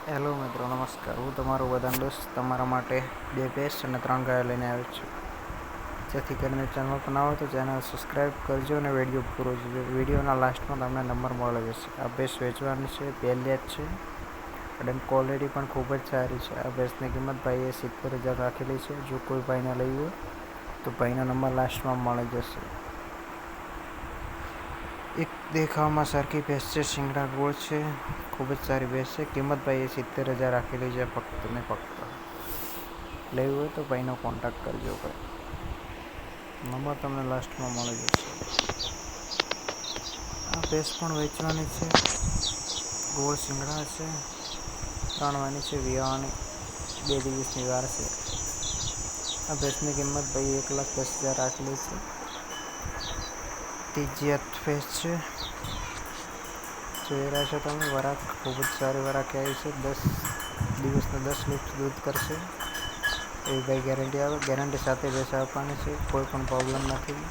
Hello મિત્રો, નમસ્કાર. હું તમારો બધાનો દોસ્ત તમારા માટે 2 ભેંસ અને 3 ગાયો લઈને આવ્યો છું. જેથી કરીને ચેનલ પર ના હોય તો ચેનલ સબસ્ક્રાઈબ કરજો અને વિડીયો પૂરો જોજો. વિડીયોના લાસ્ટમાં તમને નંબર મળી જશે. આ ભેંસ વેચવાની છે, પહેલી જ છે અને ક્વોલિટી પણ ખૂબ જ સારી છે. આ ભેંસની કિંમત ભાઈએ 70,000 રાખેલી છે. જો કોઈ ભાઈને લેવી હોય તો ભાઈનો નંબર લાસ્ટમાં મળી જશે. એક દેખાવમાં સરખી ભેંસ છે, શિંગડા ગોળ છે, ખૂબ જ સારી ભેંસ છે. કિંમત ભાઈએ 70,000 રાખેલી છે ફક્ત ને ફક્ત. લેવી હોય તો ભાઈનો કોન્ટેક્ટ કરજો. ભાઈ નંબર તમને લાસ્ટમાં મળી જશે. આ ભેંસ પણ વેચવાની છે. ગોળ શિંગડા છે, 3 વાની છે, વિયાવાની 2 દિવસની વાર છે. આ ભેંસની કિંમત ભાઈએ 1,10,000 રાખેલી છે. ત્રીજી ભેંસ છે, જોઈ રહ્યા છો તમે. વરાક ખૂબ જ સારી વરાક આવી છે. 10 દિવસનું 10 લીટર દૂધ કરશે એવી ભાઈ ગેરંટી આવે. ગેરંટી સાથે ભેંસ આપવાની છે, કોઈ પણ પ્રોબ્લેમ નથી.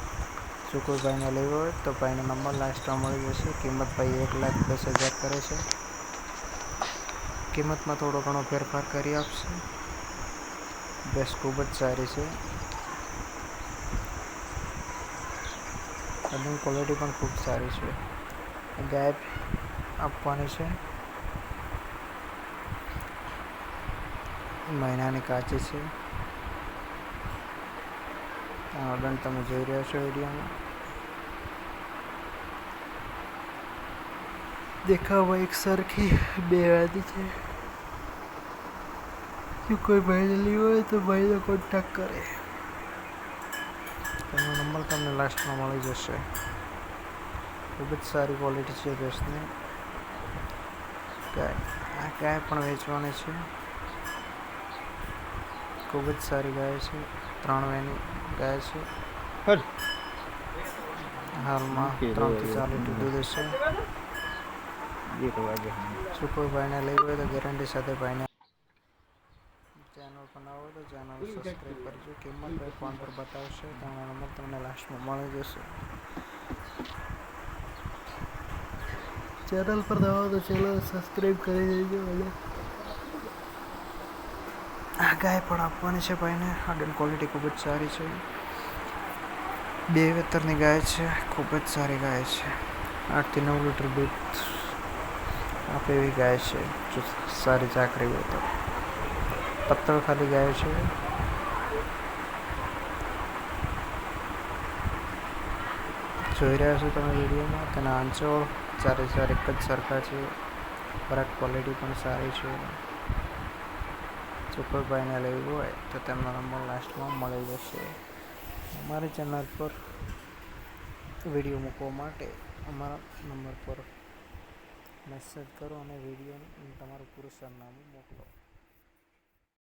જો કોઈ ભાઈને લેવો હોય તો ભાઈનો નંબર લાસ્ટમાં મળી જશે. કિંમત ભાઈ 1,10,000 કરે છે. કિંમતમાં થોડો ઘણો ફેરફાર કરી આપશે. ભેંસ ખૂબ જ સારી છે અને ક્વોલિટી પણ ખૂબ સારી છે. ગાય આપવાની છે, મહિનાની કાચી છે. આગળ તમે જોઈ રહ્યા છો વિડીયોમાં. દેખાવમાં એક સરખી 2 વાતી છે. જો કોઈ ભાઈને લેવી હોય તો ભાઈનો કોન્ટેક્ટ કરે. એનો નંબર તમને લાસ્ટમાં મળી જશે. ખૂબ જ સારી ક્વોલિટી છે ભેંસની. આ ગાય પણ વેચવાની છે. ખૂબ જ સારી ગાય છે. 3 વાની ગાય છે. હાલમાં 3 થી 4 લીટર દૂધ હશે. જો કોઈ ભાઈને લેવી હોય તો ગેરંટી સાથે ભાઈને ચેનલ પર ના હોય તો ચેનલ સબસ્ક્રાઈબ કરજો. કિંમત ભાઈ ફોન પર બતાવશે. તેનો નંબર તમને લાસ્ટમાં મળી જશે. ચેનલ પર ના હોય તો ચેનલ સબસ્ક્રાઈબ કરી દેજો. અને આ ગાય પણ આપવાની છે ભાઈને. આગળ ક્વોલિટી ખૂબ જ સારી છે. 2 વેતરની ગાય છે. ખૂબ જ સારી ગાય છે. 8 થી 9 લીટર દૂધ આપે એવી ગાય છે. જો સારી ચાકરી હોય તો. પત્તળ ખાલી ગાય છે. જોઈ રહ્યા છો તમે વિડીયોમાં. તેના આંચળ ચારે ચાર એક જ સરખા છે. વરાક ક્વોલિટી પણ સારી છે. જો કોઈ ભાઈને લેવું હોય તો તેમનો નંબર લાસ્ટમાં મળી જશે. અમારી ચેનલ પર વિડીયો મૂકવા માટે અમારા નંબર પર મેસેજ કરો અને વિડીયો તમારું પૂરું સરનામું મોકલો.